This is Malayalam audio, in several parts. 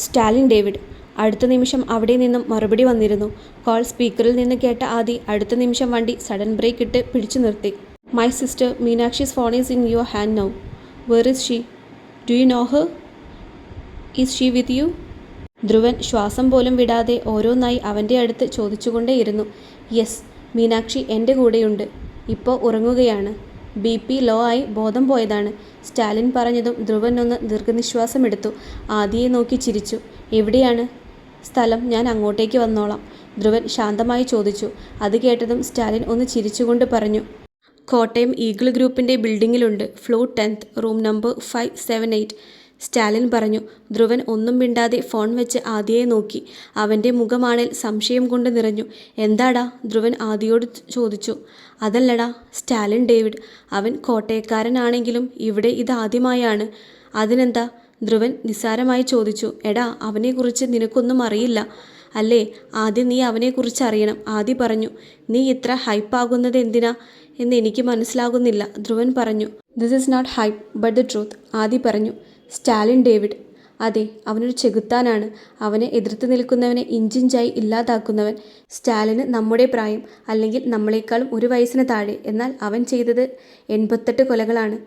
സ്റ്റാലിൻ ഡേവിഡ്. അടുത്ത നിമിഷം അവിടെ നിന്നും മറുപടി വന്നിരുന്നു. കോൾ സ്പീക്കറിൽ നിന്ന് കേട്ട ആദി അടുത്ത നിമിഷം വണ്ടി സഡൻ ബ്രേക്ക് ഇട്ട് പിടിച്ചു നിർത്തി. My sister Meenakshi's phone is in your hand now. Where is she? Do you know her? Is she with you? Dhruvan ശ്വാസം പോലും വിടാതെ ഓരോന്നായി അവൻ്റെ അടുത്ത് ചോദിച്ചുകൊണ്ടേയിരുന്നു. യെസ്, മീനാക്ഷി എൻ്റെ കൂടെയുണ്ട്. ഇപ്പോൾ ഉറങ്ങുകയാണ്. BP ലോ ആയി ബോധം പോയതാണ്. സ്റ്റാലിൻ പറഞ്ഞതും ധ്രുവൻ ഒന്ന് ദീർഘനിശ്വാസമെടുത്തു. ആദിയെ നോക്കി ചിരിച്ചു. എവിടെയാണ് സ്ഥലം? ഞാൻ അങ്ങോട്ടേക്ക് വന്നോളാം, ധ്രുവൻ ശാന്തമായി ചോദിച്ചു. അത് കേട്ടതും സ്റ്റാലിൻ ഒന്ന് ചിരിച്ചുകൊണ്ട് പറഞ്ഞു. കോട്ടയം ഈഗിൾ ഗ്രൂപ്പിൻ്റെ ബിൽഡിങ്ങിലുണ്ട്. Floor 10th, room number 578, Stalin പറഞ്ഞു. ധ്രുവൻ ഒന്നും മിണ്ടാതെ ഫോൺ വെച്ച് ആദിയെ നോക്കി. അവൻ്റെ മുഖമാണിൽ സംശയം കൊണ്ട് നിറഞ്ഞു. എന്താടാ? ധ്രുവൻ ആദിയോട് ചോദിച്ചു. അതല്ലടാ, സ്റ്റാലിൻ ഡേവിഡ്. അവൻ കോട്ടയക്കാരനാണെങ്കിലും ഇവിടെ ഇതാദ്യമായാണ്. അതിനെന്താ? ധ്രുവൻ നിസ്സാരമായി ചോദിച്ചു. എടാ, അവനെക്കുറിച്ച് നിനക്കൊന്നും അറിയില്ല അല്ലേ? ആദ്യം നീ അവനെക്കുറിച്ച് അറിയണം, ആദി പറഞ്ഞു. നീ ഇത്ര ഹൈപ്പാകുന്നത് എന്തിനാ എന്ന് എനിക്ക് മനസ്സിലാകുന്നില്ല, ധ്രുവൻ പറഞ്ഞു. This is not hype but the truth, Aadi പറഞ്ഞു. Stalin David. അതെ, അവനൊരു ചെകുത്താനാണ്. അവനെ എതിർത്ത് നിൽക്കുന്നവനെ ഇഞ്ചിഞ്ചായി ഇല്ലാതാക്കുന്നവൻ. സ്റ്റാലിന് നമ്മുടെ പ്രായം, അല്ലെങ്കിൽ നമ്മളെക്കാളും ഒരു വയസ്സിന് താഴെ. എന്നാൽ അവൻ ചെയ്തത് 88 കൊലകളാണ്.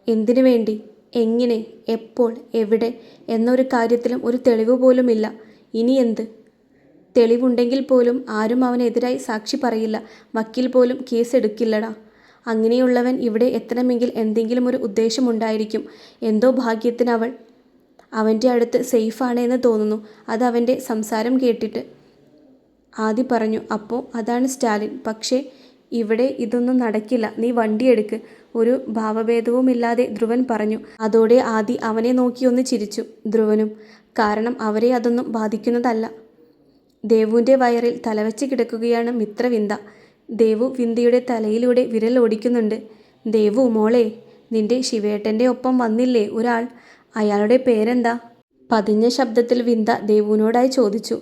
എന്തിനു വേണ്ടി, എങ്ങനെ, എപ്പോൾ, എവിടെ എന്നൊരു കാര്യത്തിലും ഒരു തെളിവ് പോലുമില്ല. ഇനി എന്ത്? തെളിവുണ്ടെങ്കിൽ പോലും ആരും അവനെതിരായി സാക്ഷി പറയില്ല. വക്കീൽ പോലും കേസ് എടുക്കില്ലടാ. അങ്ങനെയുള്ളവൻ ഇവിടെ എത്തണമെങ്കിൽ എന്തെങ്കിലും ഒരു ഉദ്ദേശമുണ്ടായിരിക്കും. എന്തോ ഭാഗ്യത്തിന് അവൻ്റെ അടുത്ത് സേഫാണ് എന്ന് തോന്നുന്നു. അത് അവൻ്റെ സംസാരം കേട്ടിട്ട്, ആദി പറഞ്ഞു. അപ്പോൾ അതാണ് സ്റ്റാലിൻ. പക്ഷേ ഇവിടെ ഇതൊന്നും നടക്കില്ല. നീ വണ്ടിയെടുക്ക്, ഒരു ഭാവഭേദവുമില്ലാതെ ധ്രുവൻ പറഞ്ഞു. അതോടെ ആദി അവനെ നോക്കി ഒന്ന് ചിരിച്ചു. ധ്രുവനും. കാരണം അവരെ അതൊന്നും ബാധിക്കുന്നതല്ല. ദേവുവിൻ്റെ വയറിൽ തലവെച്ച് കിടക്കുകയാണ് മിത്രവിന്ദ. ദേവു വിന്ദയുടെ തലയിലൂടെ വിരൽ ഓടിക്കുന്നുണ്ട്. ദേവു മോളെ, നിന്റെ ശിവേട്ടൻ്റെ ഒപ്പം വന്നില്ലേ ഒരാൾ? അയാളുടെ പേരെന്താ? പതിഞ്ഞ ശബ്ദത്തിൽ വിന്ദ ദേവുവിനോടായി ചോദിച്ചു.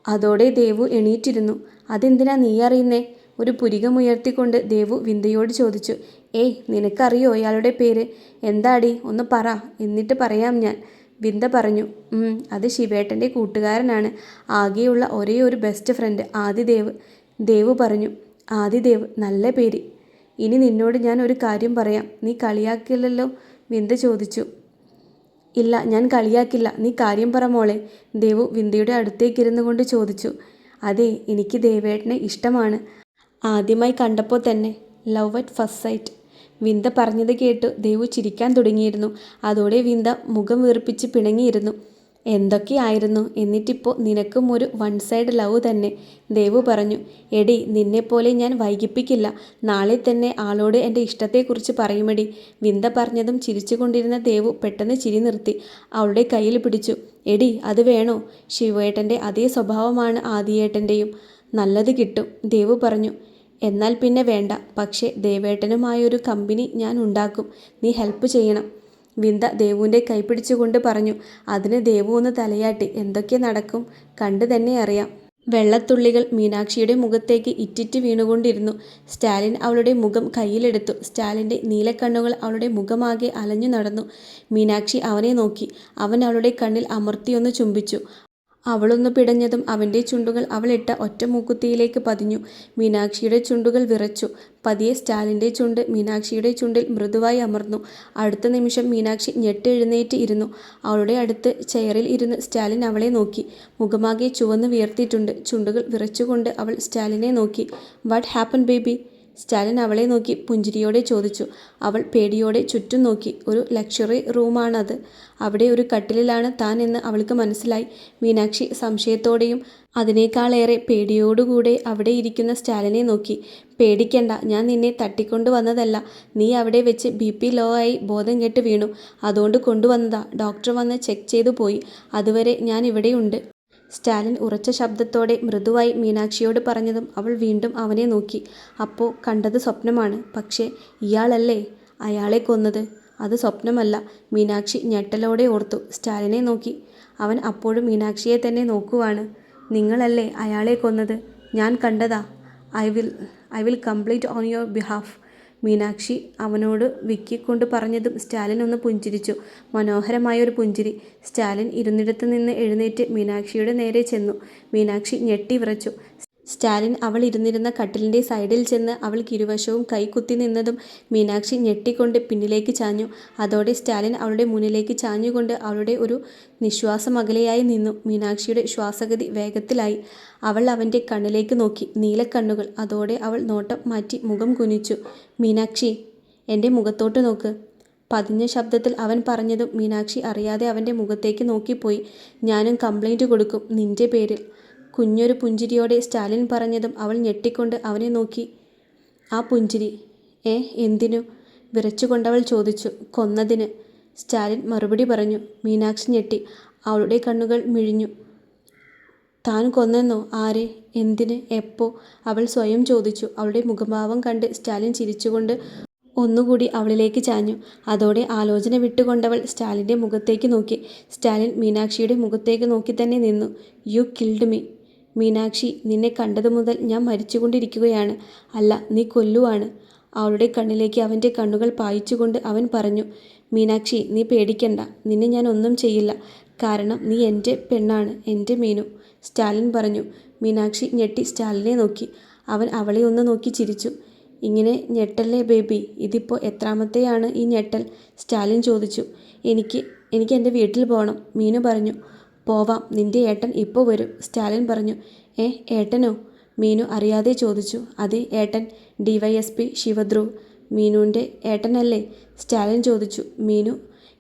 അതോടെ ദേവു എണീറ്റിരുന്നു. അതെന്തിനാ നീ അറിയുന്നേ? ഒരു പുരികമുയർത്തിക്കൊണ്ട് ദേവു വിന്ദയോട് ചോദിച്ചു. ഏയ്, നിനക്കറിയോ അയാളുടെ പേര്? എന്താടി, ഒന്ന് പറ, എന്നിട്ട് പറയാം ഞാൻ, വിന്ദ പറഞ്ഞു. അത് ശിവേട്ടൻ്റെ കൂട്ടുകാരനാണ്. ആകെയുള്ള ഒരേ ഒരു ബെസ്റ്റ് ഫ്രണ്ട്, ആദിദേവ്, ദേവു പറഞ്ഞു. ആദിദേവ്, നല്ല പേര്. ഇനി നിന്നോട് ഞാൻ ഒരു കാര്യം പറയാം. നീ കളിയാക്കില്ലല്ലോ? വിന്ദ ചോദിച്ചു. ഇല്ല, ഞാൻ കളിയാക്കില്ല. നീ കാര്യം പറ മോളെ, ദേവു വിന്ദയുടെ അടുത്തേക്കിരുന്നു കൊണ്ട് ചോദിച്ചു. അതെ, എനിക്ക് ദേവേട്ടനെ ഇഷ്ടമാണ്. ആദ്യമായി കണ്ടപ്പോൾ തന്നെ. Love at first sight. Vinda പറഞ്ഞത് കേട്ടു ദേവു ചിരിക്കാൻ തുടങ്ങിയിരുന്നു. അതോടെ വിന്ദ മുഖം വീർപ്പിച്ച് പിണങ്ങിയിരുന്നു. എന്തൊക്കെയായിരുന്നു? എന്നിട്ടിപ്പോൾ നിനക്കും ഒരു വൺ സൈഡ് ലവ് തന്നെ, ദേവു പറഞ്ഞു. എടി, നിന്നെപ്പോലെ ഞാൻ വൈകിപ്പിക്കില്ല. നാളെ തന്നെ ആളോട് എൻ്റെ ഇഷ്ടത്തെക്കുറിച്ച് പറയുമെടി. വിന്ദ പറഞ്ഞതും ചിരിച്ചുകൊണ്ടിരുന്ന ദേവു പെട്ടെന്ന് ചിരി നിർത്തി. അവളുടെ കയ്യിൽ പിടിച്ചു. എടി, അത് വേണോ? ശിവേട്ടൻ്റെ അതേ സ്വഭാവമാണ് ആദിയേട്ടൻ്റെയും. നല്ലത് കിട്ടും, ദേവു പറഞ്ഞു. എന്നാൽ പിന്നെ വേണ്ട. പക്ഷേ ദേവേട്ടനുമായൊരു കമ്പനി ഞാൻ ഉണ്ടാക്കും. നീ ഹെൽപ്പ് ചെയ്യണം, വിന്ദ ദേവുവിൻ്റെ കൈ പിടിച്ചുകൊണ്ട് പറഞ്ഞു. അതിന് ദേവു ഒന്ന് തലയാട്ടി. എന്തൊക്കെ നടക്കും കണ്ടു തന്നെ അറിയാം. വെള്ളത്തുള്ളികൾ മീനാക്ഷിയുടെ മുഖത്തേക്ക് ഇറ്റിറ്റ് വീണുകൊണ്ടിരുന്നു. സ്റ്റാലിൻ അവളുടെ മുഖം കയ്യിലെടുത്തു. സ്റ്റാലിൻ്റെ നീലക്കണ്ണുകൾ അവളുടെ മുഖമാകെ അലഞ്ഞു നടന്നു. മീനാക്ഷി അവനെ നോക്കി. അവൻ അവളുടെ കണ്ണിൽ അമർത്തിയൊന്ന് ചുംബിച്ചു. അവളൊന്ന് പിടഞ്ഞതും അവൻ്റെ ചുണ്ടുകൾ അവളിട്ട ഒറ്റ മൂക്കുത്തിയിലേക്ക് പതിഞ്ഞു. മീനാക്ഷിയുടെ ചുണ്ടുകൾ വിറച്ചു. പതിയെ സ്റ്റാലിൻ്റെ ചുണ്ട് മീനാക്ഷിയുടെ ചുണ്ടിൽ മൃദുവായി അമർന്നു. അടുത്ത നിമിഷം മീനാക്ഷി ഞെട്ടെഴുന്നേറ്റ് ഇരുന്നു. അവളുടെ അടുത്ത് ചെയറിൽ ഇരുന്ന് സ്റ്റാലിൻ അവളെ നോക്കി. മുഖമാകെ ചുവന്ന് വിയർത്തിട്ടുണ്ട്. ചുണ്ടുകൾ വിറച്ചുകൊണ്ട് അവൾ സ്റ്റാലിനെ നോക്കി. What happen baby? സ്റ്റാലിൻ അവളെ നോക്കി പുഞ്ചിരിയോടെ ചോദിച്ചു. അവൾ പേടിയോടെ ചുറ്റും നോക്കി. ഒരു ലക്ഷറി റൂമാണത്. അവിടെ ഒരു കട്ടിലിലാണ് താൻ എന്ന് അവൾക്ക് മനസ്സിലായി. മീനാക്ഷി സംശയത്തോടെയും അതിനേക്കാളേറെ പേടിയോടുകൂടെ അവിടെ ഇരിക്കുന്ന സ്റ്റാലിനെ നോക്കി. പേടിക്കണ്ട, ഞാൻ നിന്നെ തട്ടിക്കൊണ്ടു വന്നതല്ല. നീ അവിടെ വെച്ച് BP ലോ ആയി ബോധം കെട്ട് വീണു. അതുകൊണ്ട് കൊണ്ടുവന്നതാ. ഡോക്ടർ വന്ന് ചെക്ക് ചെയ്തു പോയി. അതുവരെ ഞാൻ ഇവിടെയുണ്ട്. സ്റ്റാലിൻ ഉറച്ച ശബ്ദത്തോടെ മൃദുവായി മീനാക്ഷിയോട് പറഞ്ഞതും അവൾ വീണ്ടും അവനെ നോക്കി. അപ്പോൾ കണ്ടത് സ്വപ്നമാണ്. പക്ഷേ ഇയാളല്ലേ അയാളെ കൊന്നത്? അത് സ്വപ്നമല്ല, മീനാക്ഷി ഞെട്ടലോടെ ഓർത്തു. സ്റ്റാലിനെ നോക്കി. അവൻ അപ്പോഴും മീനാക്ഷിയെ തന്നെ നോക്കുവാണ്. നിങ്ങളല്ലേ അയാളെ കൊന്നത്? ഞാൻ കണ്ടതാ. I will complete on your behalf. Meenakshi അവനോട് വിക്കിക്കൊണ്ട് പറഞ്ഞതും സ്റ്റാലിൻ ഒന്ന് പുഞ്ചിരിച്ചു. മനോഹരമായൊരു പുഞ്ചിരി. സ്റ്റാലിൻ ഇരുന്നിടത്ത് നിന്ന് എഴുന്നേറ്റ് മീനാക്ഷിയുടെ നേരെ ചെന്നു. മീനാക്ഷി ഞെട്ടി വിറച്ചു. സ്റ്റാലിൻ അവൾ ഇരുന്നിരുന്ന കട്ടിലിൻ്റെ സൈഡിൽ ചെന്ന് അവൾക്കിരുവശവും കൈകുത്തി നിന്നതും മീനാക്ഷി ഞെട്ടിക്കൊണ്ട് പിന്നിലേക്ക് ചാഞ്ഞു. അതോടെ സ്റ്റാലിൻ അവളുടെ മുന്നിലേക്ക് ചാഞ്ഞുകൊണ്ട് അവളുടെ ഒരു നിശ്വാസമകലെയായി നിന്നു. മീനാക്ഷിയുടെ ശ്വാസഗതി വേഗത്തിലായി. അവൾ അവൻ്റെ കണ്ണിലേക്ക് നോക്കി. നീലക്കണ്ണുകൾ. അതോടെ അവൾ നോട്ടം മാറ്റി മുഖം കുനിച്ചു. മീനാക്ഷി, എൻ്റെ മുഖത്തോട്ട് നോക്ക്. പതിഞ്ഞ ശബ്ദത്തിൽ അവൻ പറഞ്ഞതും മീനാക്ഷി അറിയാതെ അവൻ്റെ മുഖത്തേക്ക് നോക്കിപ്പോയി. ഞാനും കംപ്ലൈൻറ്റ് കൊടുക്കും നിൻ്റെ പേരിൽ. കുഞ്ഞൊരു പുഞ്ചിരിയോടെ സ്റ്റാലിൻ പറഞ്ഞതും അവൾ ഞെട്ടിക്കൊണ്ട് അവനെ നോക്കി. ആ പുഞ്ചിരി എന്തിനു? വിറച്ചുകൊണ്ടവൾ ചോദിച്ചു. കൊന്നതിന്, സ്റ്റാലിൻ മറുപടി പറഞ്ഞു. മീനാക്ഷി ഞെട്ടി. അവളുടെ കണ്ണുകൾ മിഴിഞ്ഞു. താൻ കൊന്നെന്നോ? ആരെ? എന്തിന്? എപ്പോ? അവൾ സ്വയം ചോദിച്ചു. അവളുടെ മുഖഭാവം കണ്ട് സ്റ്റാലിൻ ചിരിച്ചുകൊണ്ട് ഒന്നുകൂടി അവളിലേക്ക് ചാഞ്ഞു. അതോടെ ആലോചന വിട്ടുകൊണ്ടവൾ സ്റ്റാലിൻ്റെ മുഖത്തേക്ക് നോക്കി. സ്റ്റാലിൻ മീനാക്ഷിയുടെ മുഖത്തേക്ക് നോക്കി തന്നെ നിന്നു. U killed me. മീനാക്ഷി, നിന്നെ കണ്ടതു മുതൽ ഞാൻ മരിച്ചുകൊണ്ടിരിക്കുകയാണ്. അല്ല, നീ കൊല്ലുവാണ്. അവളുടെ കണ്ണിലേക്ക് അവൻ്റെ കണ്ണുകൾ പായിച്ചുകൊണ്ട് അവൻ പറഞ്ഞു. മീനാക്ഷി, നീ പേടിക്കണ്ട. നിന്നെ ഞാൻ ഒന്നും ചെയ്യില്ല. കാരണം നീ എൻ്റെ പെണ്ണാണ്, എൻ്റെ മീനു, സ്റ്റാലിൻ പറഞ്ഞു. മീനാക്ഷി ഞെട്ടി സ്റ്റാലിനെ നോക്കി. അവൻ അവളെ ഒന്ന് നോക്കി ചിരിച്ചു. ഇങ്ങനെ ഞെട്ടല്ലേ ബേബി. ഇതിപ്പോൾ എത്രാമത്തെയാണ് ഈ ഞെട്ടൽ? സ്റ്റാലിൻ ചോദിച്ചു. എനിക്ക് എൻ്റെ വീട്ടിൽ പോകണം, മീനു പറഞ്ഞു. പോവാം, നിൻ്റെ ഏട്ടൻ ഇപ്പോൾ വരും, സ്റ്റാലിൻ പറഞ്ഞു. ഏട്ടനോ? മീനു അറിയാതെ ചോദിച്ചു. അതെ, ഏട്ടൻ. DYSP ശിവധ്രുവ്. മീനുവിൻ്റെ ഏട്ടനല്ലേ? സ്റ്റാലിൻ ചോദിച്ചു. മീനു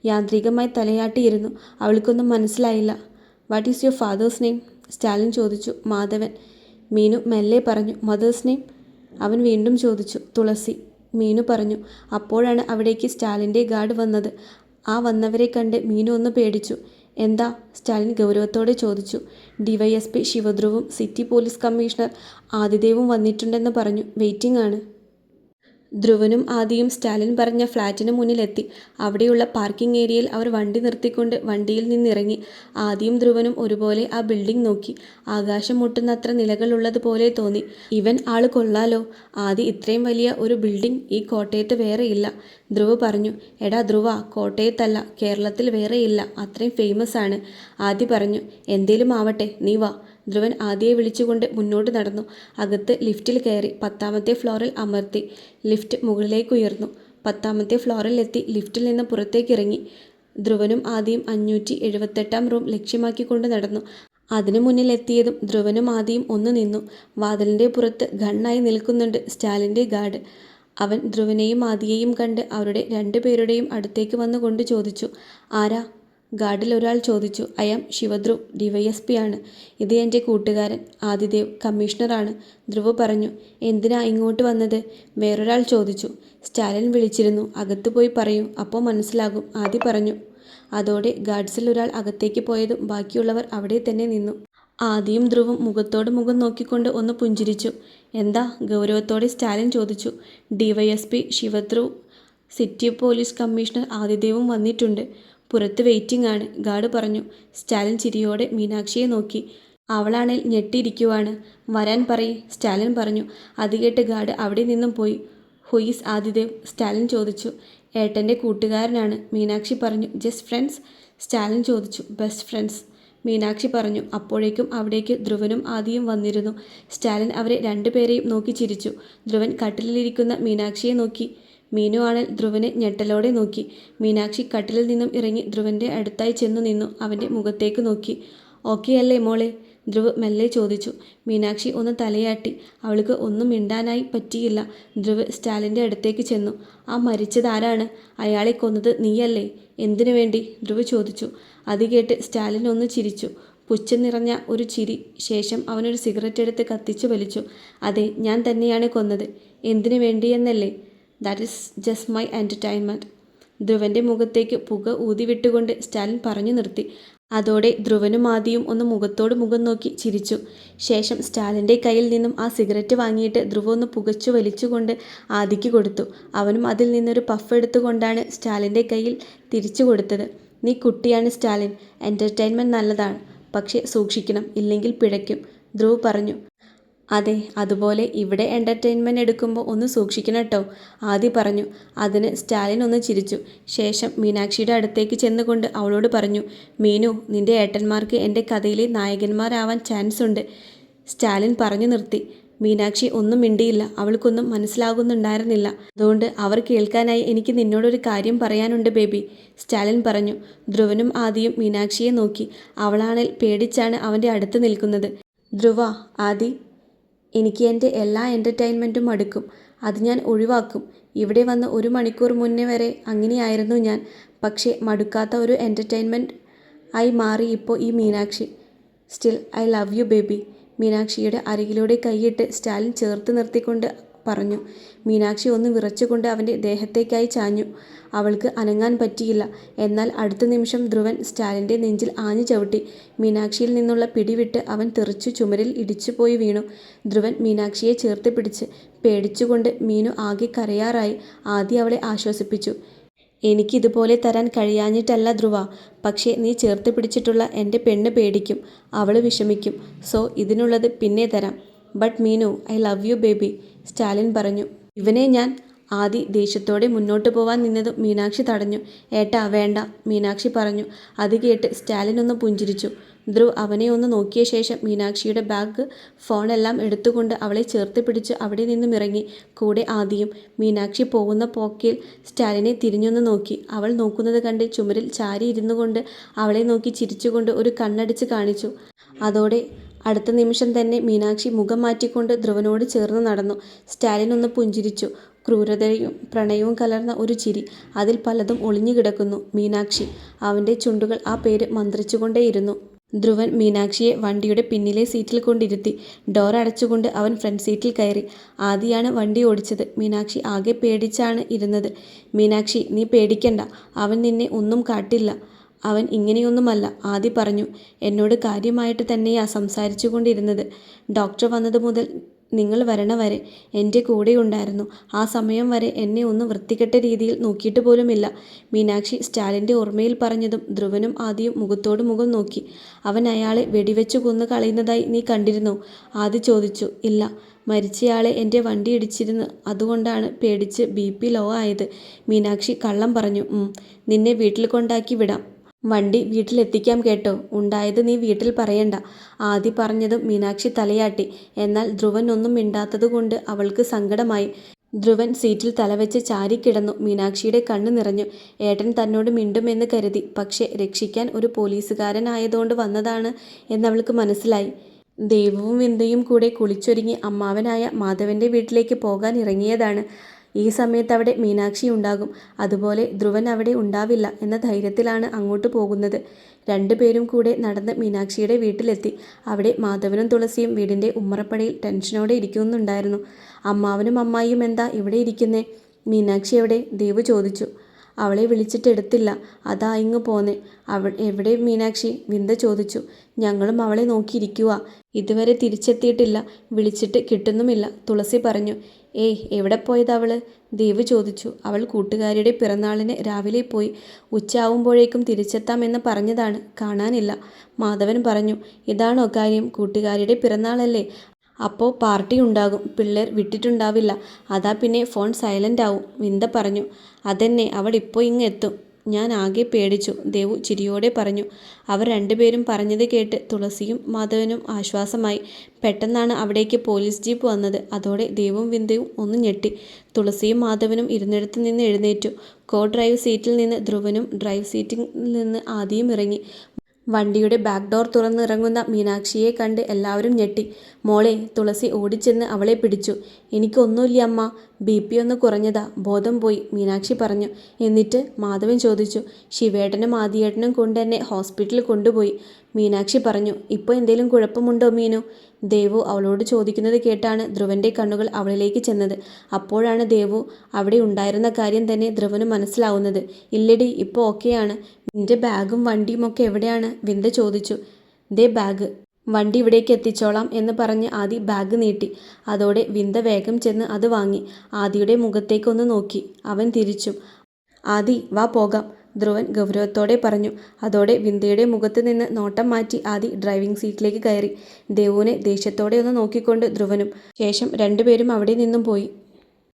യാന്ത്രികമായി തലയാട്ടിയിരുന്നു. അവൾക്കൊന്നും മനസ്സിലായില്ല. What is your fathers name? Stalin ചോദിച്ചു. മാധവൻ. മീനു മെല്ലെ പറഞ്ഞു. Mothers name? അവൻ വീണ്ടും ചോദിച്ചു. തുളസി, മീനു പറഞ്ഞു. അപ്പോഴാണ് അവിടേക്ക് സ്റ്റാലിൻ്റെ ഗാർഡ് വന്നത്. ആ വന്നവരെ കണ്ട് മീനു ഒന്ന് പേടിച്ചു. എന്താ? സ്റ്റാലിൻ ഗൗരവത്തോടെ ചോദിച്ചു. DYSP ശിവധ്രുവും സിറ്റി പോലീസ് കമ്മീഷണർ ആദിദേവും വന്നിട്ടുണ്ടെന്ന് പറഞ്ഞു. വെയിറ്റിംഗ് ആണ്. ധ്രുവനും ആദിയും സ്റ്റാലിൻ പറഞ്ഞ ഫ്ലാറ്റിന് മുന്നിലെത്തി. അവിടെയുള്ള പാർക്കിംഗ് ഏരിയയിൽ അവർ വണ്ടി നിർത്തിക്കൊണ്ട് വണ്ടിയിൽ നിന്നിറങ്ങി. ആദിയും ധ്രുവനും ഒരുപോലെ ആ ബിൽഡിംഗ് നോക്കി. ആകാശം മുട്ടുന്നത്ര നിലകളുള്ളതുപോലെ തോന്നി. ഇവൻ ആള് കൊള്ളാലോ. ആദി, ഇത്രയും വലിയ ഒരു ബിൽഡിംഗ് ഈ കോട്ടയത്ത് വേറെയില്ല. ധ്രുവ് പറഞ്ഞു. എടാ ധ്രുവ, കോട്ടയത്തല്ല, കേരളത്തിൽ വേറെയില്ല. അത്രയും ഫേമസ് ആണ്. ആദി പറഞ്ഞു. എന്തേലും ആവട്ടെ, നീ വാ. ധ്രുവൻ ആദിയെ വിളിച്ചുകൊണ്ട് മുന്നോട്ട് നടന്നു. അകത്ത് ലിഫ്റ്റിൽ കയറി. 10ാമത്തെ ഫ്ലോറിൽ അമർത്തി. ലിഫ്റ്റ് മുകളിലേക്ക് ഉയർന്നു. 10ാമത്തെ ഫ്ലോറിൽ എത്തി ലിഫ്റ്റിൽ നിന്ന് പുറത്തേക്കിറങ്ങി. ധ്രുവനും ആദിയും 578-ാം റൂം ലക്ഷ്യമാക്കിക്കൊണ്ട് നടന്നു. അതിനു മുന്നിൽ എത്തിയതും ധ്രുവനും ആദിയും ഒന്ന് നിന്നു. വാതിലിൻ്റെ പുറത്ത് ഗണ്ണായി നിൽക്കുന്നുണ്ട് സ്റ്റാലിൻ്റെ ഗാർഡ്. അവൻ ധ്രുവനെയും ആദിയെയും കണ്ട് അവരുടെ രണ്ടുപേരുടെയും അടുത്തേക്ക് വന്നുകൊണ്ട് ചോദിച്ചു. ആരാ? ഗാർഡിൽ ഒരാൾ ചോദിച്ചു. ഐ ആം ശിവധ്രുവ്, DYSP ആണ്. ഇത് എൻ്റെ കൂട്ടുകാരൻ ആദിദേവ്, കമ്മീഷണറാണ്, ധ്രുവ് പറഞ്ഞു. എന്തിനാ ഇങ്ങോട്ട് വന്നത്? വേറൊരാൾ ചോദിച്ചു. സ്റ്റാലിൻ വിളിച്ചിരുന്നു. അകത്ത് പോയി പറയൂ, അപ്പോൾ മനസ്സിലാകും, ആദി പറഞ്ഞു. അതോടെ ഗാർഡ്സിൽ ഒരാൾ അകത്തേക്ക് പോയതും ബാക്കിയുള്ളവർ അവിടെ തന്നെ നിന്നു. ആദിയും ധ്രുവും മുഖത്തോട് മുഖം നോക്കിക്കൊണ്ട് ഒന്ന് പുഞ്ചിരിച്ചു. എന്താ? ഗൗരവത്തോടെ സ്റ്റാലിൻ ചോദിച്ചു. DYSP ശിവധ്രുവ്, സിറ്റി പോലീസ് കമ്മീഷണർ ആദിദേവും വന്നിട്ടുണ്ട്. പുറത്ത് വെയിറ്റിംഗ് ആണ്, ഗാർഡ് പറഞ്ഞു. സ്റ്റാലിൻ ചിരിയോടെ മീനാക്ഷിയെ നോക്കി. അവളാണേൽ ഞെട്ടിയിരിക്കുവാണ്. വരാൻ പറയ്, സ്റ്റാലിൻ പറഞ്ഞു. അത് കേട്ട് ഗാർഡ് അവിടെ നിന്നും പോയി. Who is Adidev? സ്റ്റാലിൻ ചോദിച്ചു. ഏട്ടൻ്റെ കൂട്ടുകാരനാണ്, മീനാക്ഷി പറഞ്ഞു. Just friends? സ്റ്റാലിൻ ചോദിച്ചു. ബെസ്റ്റ് ഫ്രണ്ട്സ്, മീനാക്ഷി പറഞ്ഞു. അപ്പോഴേക്കും അവിടേക്ക് ധ്രുവനും ആദിയും വന്നിരുന്നു. സ്റ്റാലിൻ അവരെ രണ്ടുപേരെയും നോക്കി ചിരിച്ചു. ധ്രുവൻ കട്ടിലിരിക്കുന്ന മീനാക്ഷിയെ നോക്കി. മീനു ആണൽ ധ്രുവനെ ഞെട്ടലോടെ നോക്കി. മീനാക്ഷി കട്ടിലിൽ നിന്നും ഇറങ്ങി ധ്രുവൻ്റെ അടുത്തായി ചെന്നു നിന്നു. അവൻ്റെ മുഖത്തേക്ക് നോക്കി. ഓക്കെ അല്ലേ മോളെ? ധ്രുവ് മെല്ലെ ചോദിച്ചു. മീനാക്ഷി ഒന്ന് തലയാട്ടി. അവൾക്ക് ഒന്നും മിണ്ടാനായി പറ്റിയില്ല. ധ്രുവ് സ്റ്റാലിൻ്റെ അടുത്തേക്ക് ചെന്നു. ആ മരിച്ചതാരാണ്? അയാളെ കൊന്നത് നീയല്ലേ? എന്തിനു വേണ്ടി? ധ്രുവ് ചോദിച്ചു. അത് കേട്ട് സ്റ്റാലിൻ ഒന്ന് ചിരിച്ചു. പുച്ഛം നിറഞ്ഞ ഒരു ചിരി. ശേഷം അവനൊരു സിഗരറ്റ് എടുത്ത് കത്തിച്ചു വലിച്ചു. അതെ, ഞാൻ തന്നെയാണ് കൊന്നത്. എന്തിനു വേണ്ടിയെന്നല്ലേ? That is just my entertainment. ധ്രുവൻ്റെ മുഖത്തേക്ക് പുക ഊതിവിട്ടുകൊണ്ട് സ്റ്റാലിൻ പറഞ്ഞു നിർത്തി. അതോടെ ധ്രുവനും ആദിയും ഒന്ന് മുഖത്തോട് മുഖം നോക്കി ചിരിച്ചു. ശേഷം സ്റ്റാലിൻ്റെ കയ്യിൽ നിന്നും ആ സിഗരറ്റ് വാങ്ങിയിട്ട് ധ്രുവ ഒന്ന് പുകച്ചു വലിച്ചുകൊണ്ട് ആദിക്ക് കൊടുത്തു. അവനും അതിൽ നിന്നൊരു പഫ് എടുത്തുകൊണ്ടാണ് സ്റ്റാലിൻ്റെ കയ്യിൽ തിരിച്ചു കൊടുത്തത്. നീ കുട്ടിയാണ് സ്റ്റാലിൻ. എൻ്റർടൈൻമെൻറ്റ് നല്ലതാണ്, പക്ഷേ സൂക്ഷിക്കണം, ഇല്ലെങ്കിൽ പിഴയ്ക്കും, ധ്രുവ് പറഞ്ഞു. അതെ, അതുപോലെ ഇവിടെ എൻ്റർടൈൻമെൻറ്റ് എടുക്കുമ്പോൾ ഒന്ന് സൂക്ഷിക്കണം കേട്ടോ, ആദി പറഞ്ഞു. അതിന് സ്റ്റാലിൻ ഒന്ന് ചിരിച്ചു. ശേഷം മീനാക്ഷിയുടെ അടുത്തേക്ക് ചെന്നുകൊണ്ട് അവളോട് പറഞ്ഞു, മീനു, നിന്റെ ഏട്ടന്മാർക്ക് എൻ്റെ കഥയിലെ നായകന്മാരാവാൻ ചാൻസ് ഉണ്ട്. സ്റ്റാലിൻ പറഞ്ഞു നിർത്തി. മീനാക്ഷി ഒന്നും മിണ്ടിയില്ല. അവൾക്കൊന്നും മനസ്സിലാകുന്നുണ്ടായിരുന്നില്ല. അതുകൊണ്ട് അവർ കേൾക്കാനായി എനിക്ക് നിന്നോടൊരു കാര്യം പറയാനുണ്ട് ബേബി, സ്റ്റാലിൻ പറഞ്ഞു. ധ്രുവനും ആദിയും മീനാക്ഷിയെ നോക്കി. അവളാണെങ്കിൽ പേടിച്ചാണ് അവൻ്റെ അടുത്ത് നിൽക്കുന്നത്. ധ്രുവ, ആദി, എനിക്ക് എൻ്റെ എല്ലാ എൻ്റർടൈൻമെൻറ്റും മടുക്കും. അത് ഞാൻ ഒഴിവാക്കും. ഇവിടെ വന്ന് 1 മണിക്കൂർ മുന്നേ വരെ അങ്ങനെയായിരുന്നു ഞാൻ. പക്ഷേ മടുക്കാത്ത ഒരു എൻ്റർടൈൻമെൻറ്റ് ആയി മാറി ഇപ്പോൾ ഈ Meenakshi. Still I love you baby. മീനാക്ഷിയുടെ അരികിലൂടെ കൈയിട്ട് സ്റ്റാലിൻ ചേർത്ത് നിർത്തിക്കൊണ്ട് പറഞ്ഞു. മീനാക്ഷി ഒന്ന് വിറച്ചുകൊണ്ട് അവൻ്റെ ദേഹത്തേക്കായി ചാഞ്ഞു. അവൾക്ക് അനങ്ങാൻ പറ്റിയില്ല. എന്നാൽ അടുത്ത നിമിഷം ധ്രുവൻ സ്റ്റാലിൻ്റെ നെഞ്ചിൽ ആഞ്ഞു ചവിട്ടി. മീനാക്ഷിയിൽ നിന്നുള്ള പിടിവിട്ട് അവൻ തെറിച്ചു ചുമരിൽ ഇടിച്ചുപോയി വീണു. ധ്രുവൻ മീനാക്ഷിയെ ചേർത്ത് പിടിച്ച്. പേടിച്ചുകൊണ്ട് മീനു ആകെ കരയാറായി. ആദ്യം അവളെ ആശ്വസിപ്പിച്ചു. എനിക്കിതുപോലെ തരാൻ കഴിയാഞ്ഞിട്ടല്ല ധ്രുവ, പക്ഷേ നീ ചേർത്ത് പിടിച്ചിട്ടുള്ള എൻ്റെ പെണ്ണ് പേടിക്കും, അവൾ വിഷമിക്കും. സോ ഇതിനുള്ളത് പിന്നെ തരാം. But Meenu, I love you baby, Stalin പറഞ്ഞു. ഇവനെ ഞാൻ ആദി ദേഷ്യത്തോടെ മുന്നോട്ട് പോവാൻ നിന്നതും മീനാക്ഷി തടഞ്ഞു. ഏട്ടാ വേണ്ട, മീനാക്ഷി പറഞ്ഞു. അത് കേട്ട് സ്റ്റാലിൻ ഒന്ന് പുഞ്ചിരിച്ചു. ധ്രുവ് അവനെ ഒന്ന് നോക്കിയ ശേഷം മീനാക്ഷിയുടെ ബാഗ്, ഫോണെല്ലാം എടുത്തുകൊണ്ട് അവളെ ചേർത്ത് പിടിച്ച് അവിടെ നിന്നും ഇറങ്ങി. കൂടെ ആദിയും. മീനാക്ഷി പോകുന്ന പോക്കിൽ സ്റ്റാലിനെ തിരിഞ്ഞൊന്ന് നോക്കി. അവൾ നോക്കുന്നത് കണ്ട് ചുമരിൽ ചാരി ഇരുന്നു കൊണ്ട് അവളെ നോക്കി ചിരിച്ചുകൊണ്ട് ഒരു കണ്ണടിച്ച് കാണിച്ചു. അതോടെ അടുത്ത നിമിഷം തന്നെ മീനാക്ഷി മുഖം മാറ്റിക്കൊണ്ട് ധ്രുവനോട് ചേർന്ന് നടന്നു. സ്റ്റാലിൻ ഒന്ന് പുഞ്ചിരിച്ചു. ക്രൂരതയും പ്രണയവും കലർന്ന ഒരു ചിരി. അതിൽ പലതും ഒളിഞ്ഞു കിടക്കുന്നു. മീനാക്ഷി. അവൻ്റെ ചുണ്ടുകൾ ആ പേര് മന്ത്രിച്ചുകൊണ്ടേയിരുന്നു. ധ്രുവൻ മീനാക്ഷിയെ വണ്ടിയുടെ പിന്നിലെ സീറ്റിൽ കൊണ്ടിരുത്തി. ഡോർ അടച്ചുകൊണ്ട് അവൻ ഫ്രണ്ട് സീറ്റിൽ കയറി. ആദിയാണ് വണ്ടി ഓടിച്ചത്. മീനാക്ഷി ആകെ പേടിച്ചാണ് ഇരുന്നത്. മീനാക്ഷി, നീ പേടിക്കണ്ട, അവൻ നിന്നെ ഒന്നും കാട്ടില്ല. അവൻ ഇങ്ങനെയൊന്നുമല്ല, ആദി പറഞ്ഞു. എന്നോട് കാര്യമായിട്ട് തന്നെയാ സംസാരിച്ചു കൊണ്ടിരുന്നത്. ഡോക്ടർ വന്നത് മുതൽ നിങ്ങൾ വരണ വരെ എൻ്റെ കൂടെ ഉണ്ടായിരുന്നു. ആ സമയം വരെ എന്നെ ഒന്ന് വൃത്തികെട്ട രീതിയിൽ നോക്കിയിട്ട് പോലുമില്ല. മീനാക്ഷി സ്റ്റാലിൻ്റെ ഓർമ്മയിൽ പറഞ്ഞതും ധ്രുവനും ആദിയും മുഖത്തോട് മുഖം നോക്കി. അവൻ അയാളെ വെടിവെച്ചു കൊന്നു കളയുന്നതായി നീ കണ്ടിരുന്നോ? ആദി ചോദിച്ചു. ഇല്ല, മരിച്ചയാളെ എൻ്റെ വണ്ടി ഇടിച്ചിരുന്നു, അതുകൊണ്ടാണ് പേടിച്ച് BP ലോ ആയത്, മീനാക്ഷി കള്ളം പറഞ്ഞു. നിന്നെ വീട്ടിൽ കൊണ്ടാക്കി വിടാം. വണ്ടി വീട്ടിലെത്തിക്കാം കേട്ടോ. ഉണ്ടായത് നീ വീട്ടിൽ പറയണ്ട, ആദി പറഞ്ഞതും മീനാക്ഷി തലയാട്ടി. എന്നാൽ ധ്രുവൻ ഒന്നും മിണ്ടാത്തതുകൊണ്ട് അവൾക്ക് സങ്കടമായി. ധ്രുവൻ സീറ്റിൽ തലവെച്ച് ചാരിക്കിടന്നു. മീനാക്ഷിയുടെ കണ്ണ് നിറഞ്ഞു. ഏട്ടൻ തന്നോട് മിണ്ടുമെന്ന് കരുതി. പക്ഷേ രക്ഷിക്കാൻ ഒരു പോലീസുകാരനായതുകൊണ്ട് വന്നതാണ് എന്നവൾക്ക് മനസ്സിലായി. ദേവുവും വിന്ദയും കൂടെ കുളിച്ചൊരുങ്ങി അമ്മാവനായ മാധവൻ്റെ വീട്ടിലേക്ക് പോകാൻ ഇറങ്ങിയതാണ്. ഈ സമയത്ത് അവിടെ മീനാക്ഷി ഉണ്ടാകും. അതുപോലെ ധ്രുവൻ അവിടെ ഉണ്ടാവില്ല എന്ന ധൈര്യത്തിലാണ് അങ്ങോട്ട് പോകുന്നത്. 2 പേരും കൂടെ നടന്ന് മീനാക്ഷിയുടെ വീട്ടിലെത്തി. അവിടെ മാധവനും തുളസിയും വീടിൻ്റെ ഉമ്മറപ്പടിയിൽ ടെൻഷനോടെ ഇരിക്കുന്നുണ്ടായിരുന്നു. അമ്മാവനും അമ്മായിയും എന്താ ഇവിടെ ഇരിക്കുന്നേ? മീനാക്ഷി എവിടെ? ദേവു ചോദിച്ചു. അവളെ വിളിച്ചിട്ടെടുത്തില്ല, അതാ ഇങ്ങ് പോന്നെ. എവിടെ മീനാക്ഷി? വിന്ദ ചോദിച്ചു. ഞങ്ങളും അവളെ നോക്കിയിരിക്കുക, ഇതുവരെ തിരിച്ചെത്തിയിട്ടില്ല, വിളിച്ചിട്ട് കിട്ടുന്നുമില്ല, തുളസി പറഞ്ഞു. എവിടെ പോയത് അവള്? ദേവ് ചോദിച്ചു. അവൾ കൂട്ടുകാരിയുടെ പിറന്നാളിന് രാവിലെ പോയി. ഉച്ചയാവുമ്പോഴേക്കും തിരിച്ചെത്താമെന്ന് പറഞ്ഞതാണ്, കാണാനില്ല, മാധവൻ പറഞ്ഞു. ഇതാണോ കാര്യം? കൂട്ടുകാരിയുടെ പിറന്നാളല്ലേ, അപ്പോൾ പാർട്ടി ഉണ്ടാകും, പിള്ളേർ വിട്ടിട്ടുണ്ടാവില്ല, അതാ പിന്നെ ഫോൺ സൈലൻ്റ് ആവും, വിന്ദ പറഞ്ഞു. അതെന്നെ, അവൾ ഇപ്പോൾ ഇങ്ങ് എത്തും. ഞാൻ ആകെ പേടിച്ചു, ദേവു ചിരിയോടെ പറഞ്ഞു. അവർ 2 പേരും പറഞ്ഞത് കേട്ട് തുളസിയും മാധവനും ആശ്വാസമായി. പെട്ടെന്നാണ് അവിടേക്ക് പോലീസ് ജീപ്പ് വന്നത്. അതോടെ ദേവും വിന്ദയും ഒന്ന് ഞെട്ടി. തുളസിയും മാധവനും ഇരുന്നിടത്ത് നിന്ന് എഴുന്നേറ്റു. കോ ഡ്രൈവ് സീറ്റിൽ നിന്ന് ധ്രുവനും ഡ്രൈവ് സീറ്റിൽ നിന്ന് ആദിയും ഇറങ്ങി. വണ്ടിയുടെ ബാക്ക് ഡോർ തുറന്നിറങ്ങുന്ന മീനാക്ഷിയെ കണ്ട് എല്ലാവരും ഞെട്ടി. മോളെ, തുളസി ഓടിച്ചെന്ന് അവളെ പിടിച്ചു. എനിക്കൊന്നുമില്ല അമ്മ, BP ഒന്ന് കുറഞ്ഞതാ, ബോധം പോയി, മീനാക്ഷി പറഞ്ഞു. എന്നിട്ട്? മാധവൻ ചോദിച്ചു. ശിവേട്ടനും ആദിയേട്ടനും കൊണ്ട് എന്നെ ഹോസ്പിറ്റലിൽ കൊണ്ടുപോയി, മീനാക്ഷി പറഞ്ഞു. ഇപ്പോൾ എന്തേലും കുഴപ്പമുണ്ടോ മീനു? ദേവു അവളോട് ചോദിക്കുന്നത് കേട്ടാണ് ധ്രുവൻ്റെ കണ്ണുകൾ അവളിലേക്ക് ചെന്നത്. അപ്പോഴാണ് ദേവു അവിടെ ഉണ്ടായിരുന്ന കാര്യം തന്നെ ധ്രുവന് മനസ്സിലാവുന്നത്. ഇല്ലടി, ഇപ്പോൾ ഓക്കെയാണ്. നിന്റെ ബാഗും വണ്ടിയും ഒക്കെ എവിടെയാണ്? വിന്ദ ചോദിച്ചു. ദേ ബാഗ്, വണ്ടി ഇവിടേക്ക് എത്തിച്ചോളാം എന്ന് പറഞ്ഞ് ആദി ബാഗ് നീട്ടി. അതോടെ വിന്ദ വേഗം ചെന്ന് അത് വാങ്ങി. ആദിയുടെ മുഖത്തേക്കൊന്ന് നോക്കി. അവൻ തിരിച്ചും. ആദി, വാ പോകാം, ധ്രുവൻ ഗൗരവത്തോടെ പറഞ്ഞു. അതോടെ വിന്ധ്യയുടെ മുഖത്ത് നിന്ന് നോട്ടം മാറ്റി ആദി ഡ്രൈവിംഗ് സീറ്റിലേക്ക് കയറി. ദേവുവിനെ ദേഷ്യത്തോടെ ഒന്ന് നോക്കിക്കൊണ്ട് ധ്രുവനും. ശേഷം രണ്ടുപേരും അവിടെ നിന്നും പോയി.